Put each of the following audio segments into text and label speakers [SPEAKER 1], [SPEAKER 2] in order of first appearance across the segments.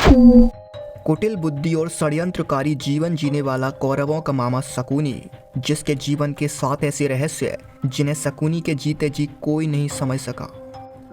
[SPEAKER 1] कुटिल बुद्धि और षड्यंत्रकारी जीवन जीने वाला कौरवों का मामा शकुनी, जिसके जीवन के 7 ऐसे रहस्य जिन्हें शकुनी के जीते जी कोई नहीं समझ सका।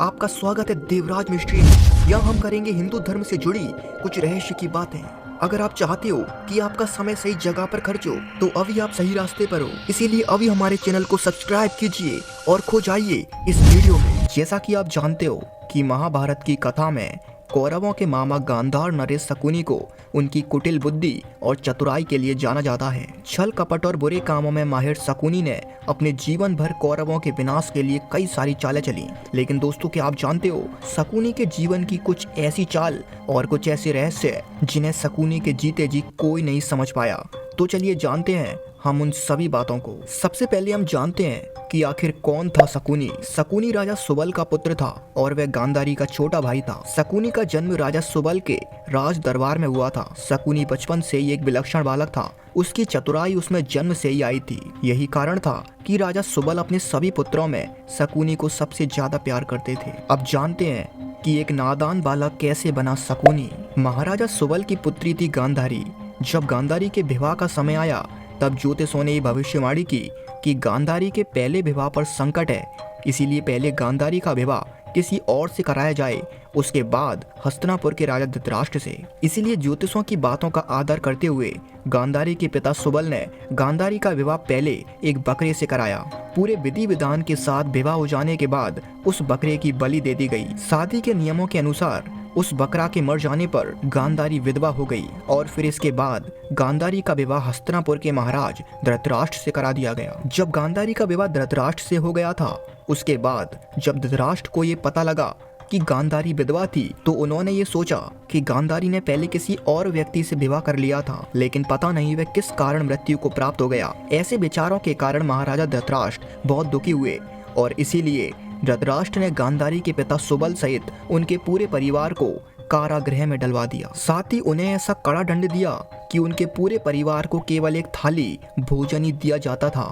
[SPEAKER 1] आपका स्वागत है देवराज मिस्ट्री। यहाँ हम करेंगे हिंदू धर्म से जुड़ी कुछ रहस्य की बातें। अगर आप चाहते हो कि आपका समय सही जगह पर खर्च हो तो अभी आप सही रास्ते पर हो, इसीलिए अभी हमारे चैनल को सब्सक्राइब कीजिए और खो जाइए इस वीडियो में। जैसा कि आप जानते हो कि महाभारत की कथा में कौरवों के मामा गांधार नरेश शकुनी को उनकी कुटिल बुद्धि और चतुराई के लिए जाना जाता है। छल कपट और बुरे कामों में माहिर शकुनी ने अपने जीवन भर कौरवों के विनाश के लिए कई सारी चालें चली। लेकिन दोस्तों, क्या आप जानते हो शकुनी के जीवन की कुछ ऐसी चाल और कुछ ऐसे रहस्य जिन्हें शकुनी के जीते जी कोई नहीं समझ पाया। तो चलिए जानते हैं हम उन सभी बातों को। सबसे पहले हम जानते हैं कि आखिर कौन था शकुनी। शकुनी राजा सुबल का पुत्र था और वह गांधारी का छोटा भाई था। शकुनी का जन्म राजा सुबल के राज दरबार में हुआ था। शकुनी बचपन से ही एक विलक्षण बालक था। उसकी चतुराई उसमें जन्म से ही आई थी। यही कारण था कि राजा सुबल अपने सभी पुत्रों में शकुनी को सबसे ज्यादा प्यार करते थे। अब जानते हैं कि एक नादान बालक कैसे बना शकुनी। महाराजा सुबल की पुत्री थी गांधारी। जब गांधारी के विवाह का समय आया तब ज्योतिषों ने भविष्यवाणी की कि गांधारी के पहले विवाह पर संकट है, इसीलिए पहले गांधारी का विवाह किसी और से कराया जाए, उसके बाद हस्तिनापुर के राजा धृतराष्ट्र से। इसीलिए ज्योतिषों की बातों का आदर करते हुए गांधारी के पिता सुबल ने गांधारी का विवाह पहले एक बकरे से कराया। पूरे विधि विधान के साथ विवाह हो जाने के बाद उस बकरे की बलि दे दी गई। शादी के नियमों के अनुसार उस बकरा के मर जाने पर गांधारी विधवा हो गई और फिर इसके बाद गांधारी का विवाह हस्तिनापुर के महाराज धृतराष्ट्र से करा दिया गया। जब गांधारी का विवाह धृतराष्ट्र से हो गया था, उसके बाद जब धृतराष्ट्र को ये पता लगा कि गांधारी विधवा थी तो उन्होंने ये सोचा कि गांधारी ने पहले किसी और व्यक्ति से विवाह कर लिया था, लेकिन पता नहीं वह किस कारण मृत्यु को प्राप्त हो गया। ऐसे विचारों के कारण महाराजा धृतराष्ट्र बहुत दुखी हुए और इसीलिए धृतराष्ट्र ने गांधारी के पिता सुबल सहित उनके पूरे परिवार को कारागृह में डलवा दिया। साथ ही उन्हें ऐसा कड़ा दंड दिया कि उनके पूरे परिवार को केवल एक थाली भोजन ही दिया जाता था।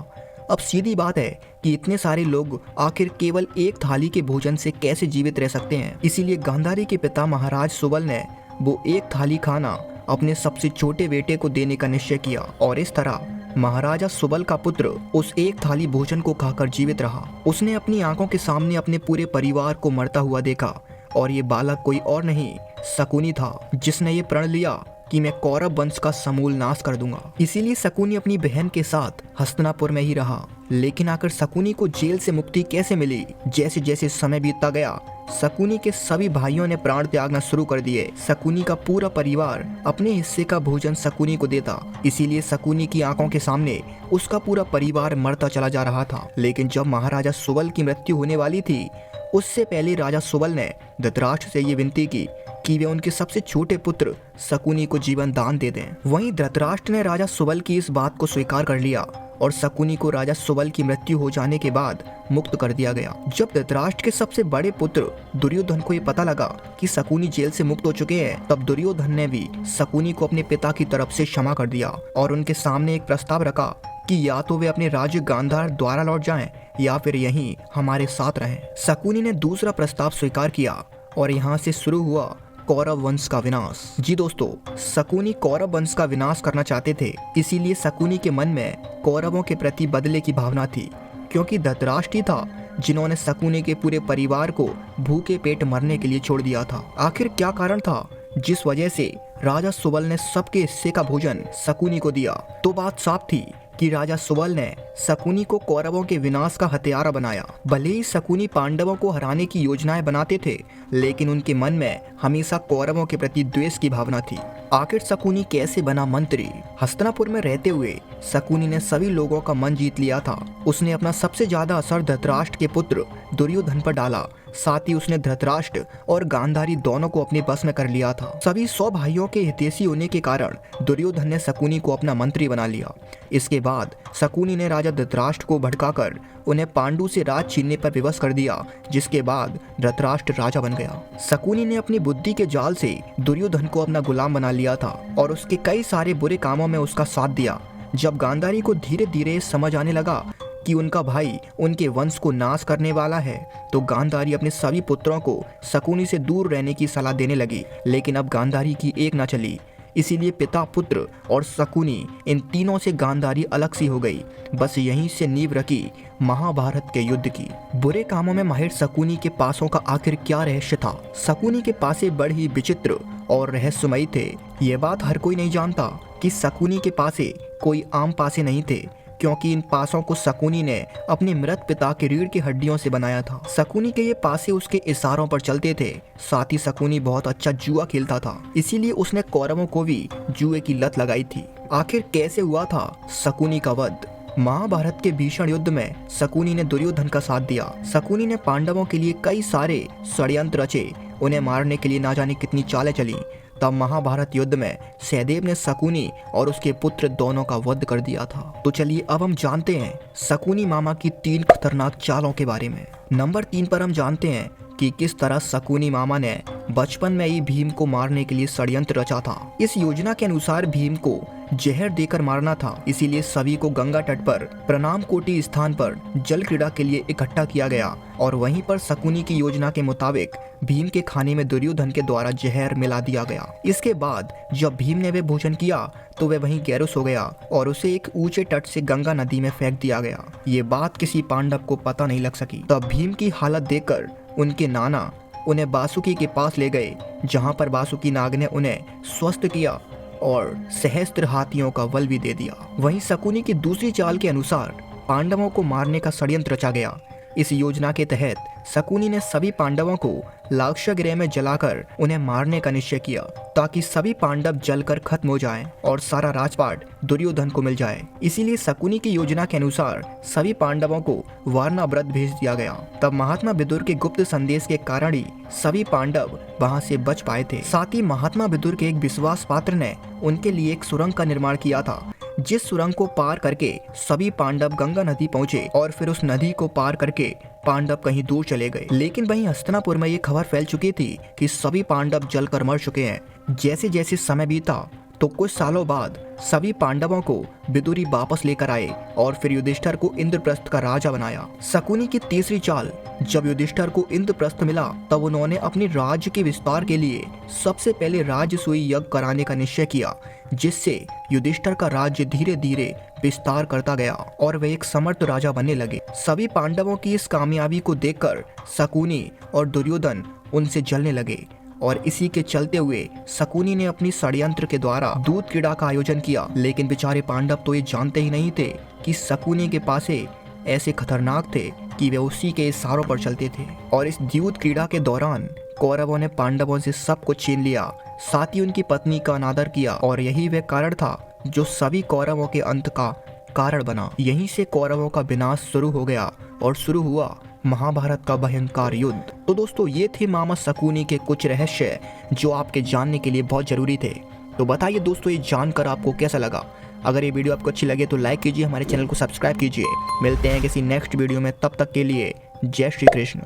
[SPEAKER 1] अब सीधी बात है कि इतने सारे लोग आखिर केवल एक थाली के भोजन से कैसे जीवित रह सकते हैं। इसीलिए गांधारी के पिता महाराज सुबल ने वो एक थाली खाना अपने सबसे छोटे बेटे को देने का निश्चय किया और इस तरह महाराजा सुबल का पुत्र उस एक थाली भोजन को खाकर जीवित रहा। उसने अपनी आंखों के सामने अपने पूरे परिवार को मरता हुआ देखा और ये बालक कोई और नहीं शकुनी था, जिसने ये प्रण लिया कि मैं कौरव वंश का समूल नाश कर दूंगा। इसीलिए शकुनी अपनी बहन के साथ हस्तिनापुर में ही रहा। लेकिन आखिर शकुनी को जेल से मुक्ति कैसे मिली? जैसे जैसे समय बीतता गया शकुनी के सभी भाइयों ने प्राण त्यागना शुरू कर दिए। शकुनी का पूरा परिवार अपने हिस्से का भोजन शकुनी को देता। इसीलिए शकुनी की आंखों के सामने उसका पूरा परिवार मरता चला जा रहा था। लेकिन जब महाराजा सुबल की मृत्यु होने वाली थी, उससे पहले राजा सुबल ने धृतराष्ट्र से ये विनती की कि वे उनके सबसे छोटे पुत्र शकुनी को जीवन दान दे दें। वहीं धृतराष्ट्र ने राजा सुबल की इस बात को स्वीकार कर लिया और शकुनी को राजा सुबल की मृत्यु हो जाने के बाद मुक्त कर दिया गया। जब धृतराष्ट्र के सबसे बड़े पुत्र दुर्योधन को ये पता लगा कि शकुनी जेल से मुक्त हो चुके हैं, तब दुर्योधन ने भी शकुनी को अपने पिता की तरफ से क्षमा कर दिया और उनके सामने एक प्रस्ताव रखा कि या तो वे अपने राज्य गांधार द्वारा लौट जाएं या फिर यहीं हमारे साथ रहें। शकुनी ने दूसरा प्रस्ताव स्वीकार किया और यहाँ से शुरू हुआ कौरव वंश का विनाश। जी दोस्तों, शकुनी कौरव वंश का विनाश करना चाहते थे। इसीलिए शकुनी के मन में कौरवों के प्रति बदले की भावना थी, क्योंकि धृतराष्ट्र ही था जिन्होंने शकुनी के पूरे परिवार को भूखे पेट मरने के लिए छोड़ दिया था। आखिर क्या कारण था जिस वजह से राजा सुबल ने सबके हिस्से का भोजन शकुनी को दिया? तो बात साफ थी कि राजा सुबल ने शकुनी को कौरवों के विनाश का हथियारा बनाया। भले ही शकुनी पांडवों को हराने की योजनाएं बनाते थे, लेकिन उनके मन में हमेशा कौरवों के प्रति द्वेष की भावना थी। आखिर शकुनी कैसे बना मंत्री? हस्तिनापुर में रहते हुए शकुनी ने सभी लोगों का मन जीत लिया था। उसने अपना सबसे ज्यादा असर धृतराष्ट्र के पुत्र दुर्योधन पर डाला। साथ ही उसने धृतराष्ट्र और गांधारी दोनों को अपने बस में कर लिया था। सभी 100 भाइयों के हितैषी होने के कारण दुर्योधन ने शकुनी को अपना मंत्री बना लिया। इसके बाद शकुनी ने राजा धृतराष्ट्र को भड़काकर उन्हें पांडु से राज छीनने पर विवश कर दिया, जिसके बाद धृतराष्ट्र राजा बन गया। शकुनी ने अपनी बुद्धि के जाल से दुर्योधन को अपना गुलाम बना लिया था और उसके कई सारे बुरे कामों में उसका साथ दिया। जब गांधारी को धीरे धीरे समझ आने लगा कि उनका भाई उनके वंश को नाश करने वाला है, तो गांधारी अपने सभी पुत्रों को शकुनी से दूर रहने की सलाह देने लगी। लेकिन अब गांधारी की एक न चली, इसीलिए पिता, पुत्र और शकुनी, इन तीनों से गांधारी अलग सी हो गई। बस यहीं से नींव रखी महाभारत के युद्ध की। बुरे कामों में माहिर शकुनी के पासों का आखिर क्या रहस्य था? शकुनी के पासे बड़े ही विचित्र और रहस्यमयी थे। ये बात हर कोई नहीं जानता कि शकुनी के पासे कोई आम पासे नहीं थे, क्योंकि इन पासों को शकुनी ने अपने मृत पिता के रीढ़ की हड्डियों से बनाया था। शकुनी के ये पासे उसके इशारों पर चलते थे। साथ ही शकुनी बहुत अच्छा जुआ खेलता था, इसीलिए उसने कौरवों को भी जुए की लत लगाई थी। आखिर कैसे हुआ था शकुनी का वध? महाभारत के भीषण युद्ध में शकुनी ने दुर्योधन का साथ दिया। शकुनी ने पांडवों के लिए कई सारे षड्यंत्र रचे। उन्हें मारने के लिए ना जाने कितनी चालें चली। तब महाभारत युद्ध में सहदेव ने शकुनी और उसके पुत्र दोनों का वध कर दिया था। तो चलिए अब हम जानते हैं शकुनी मामा की 3 खतरनाक चालों के बारे में। नंबर 3 पर हम जानते हैं कि किस तरह शकुनी मामा ने बचपन में ही भीम को मारने के लिए षड्यंत्र रचा था। इस योजना के अनुसार भीम को जहर देकर मारना था, इसीलिए सभी को गंगा तट पर प्रणाम कोटि स्थान पर जल क्रीड़ा के लिए इकट्ठा किया गया और वहीं पर शकुनी की योजना के मुताबिक भीम के खाने में दुर्योधन के द्वारा जहर मिला दिया गया। इसके बाद जब भीम ने वे भोजन किया तो वह वहीं गैरुस हो गया और उसे एक ऊंचे तट से गंगा नदी में फेंक दिया गया। ये बात किसी पांडव को पता नहीं लग सकी। तब भीम की हालत देखकर उनके नाना उन्हें बासुकी के पास ले गए, जहाँ पर बासुकी नाग ने उन्हें स्वस्थ किया और सहस्त्र हाथियों का बल भी दे दिया। वहीं शकुनी की दूसरी चाल के अनुसार पांडवों को मारने का षड्यंत्र रचा गया। इस योजना के तहत शकुनी ने सभी पांडवों को लाक्षागृह में जलाकर उन्हें मारने का निश्चय किया, ताकि सभी पांडव जलकर खत्म हो जाएं और सारा राजपाट दुर्योधन को मिल जाए। इसीलिए शकुनी की योजना के अनुसार सभी पांडवों को वारणाव्रत भेज दिया गया। तब महात्मा विदुर के गुप्त संदेश के कारण ही सभी पांडव वहां से बच पाए थे। साथ ही महात्मा विदुर के एक विश्वास पात्र ने उनके लिए एक सुरंग का निर्माण किया था, जिस सुरंग को पार करके सभी पांडव गंगा नदी पहुंचे और फिर उस नदी को पार करके पांडव कहीं दूर चले गए। लेकिन वहीं हस्तिनापुर में ये खबर फैल चुकी थी कि सभी पांडव जलकर मर चुके हैं। जैसे जैसे समय बीता तो कुछ सालों बाद सभी पांडवों को विदुरी वापस लेकर आए और फिर युधिष्ठिर को इंद्रप्रस्थ का राजा बनाया। शकुनी की तीसरी चाल, जब युधिष्ठिर को इंद्रप्रस्थ मिला तब उन्होंने अपने राज्य के विस्तार के लिए सबसे पहले राजसूय यज्ञ कराने का निश्चय किया, जिससे युधिष्ठिर का राज्य धीरे धीरे विस्तार करता गया और वे एक समर्थ राजा बनने लगे। सभी पांडवों की इस कामयाबी को देखकर शकुनी और दुर्योधन उनसे जलने लगे और इसी के चलते हुए शकुनी ने अपनी षड्यंत्र के द्वारा दूध क्रीड़ा का आयोजन किया। लेकिन बेचारे पांडव तो ये जानते ही नहीं थे कि शकुनी के पासे ऐसे खतरनाक थे कि वे उसी के इशारों पर चलते थे। और इस दूध क्रीड़ा के दौरान कौरवों ने पांडवों से सब कुछ छीन लिया, साथ ही उनकी पत्नी का अनादर किया और यही वह कारण था जो सभी कौरवों के अंत का कारण बना। यहीं से कौरवों का विनाश शुरू हो गया और शुरू हुआ महाभारत का भयंकर युद्ध। तो दोस्तों, ये थे मामा शकुनी के कुछ रहस्य जो आपके जानने के लिए बहुत जरूरी थे। तो बताइए दोस्तों, ये जानकर आपको कैसा लगा? अगर ये वीडियो आपको अच्छी लगे तो लाइक कीजिए, हमारे चैनल को सब्सक्राइब कीजिए। मिलते हैं किसी नेक्स्ट वीडियो में, तब तक के लिए जय श्री कृष्ण।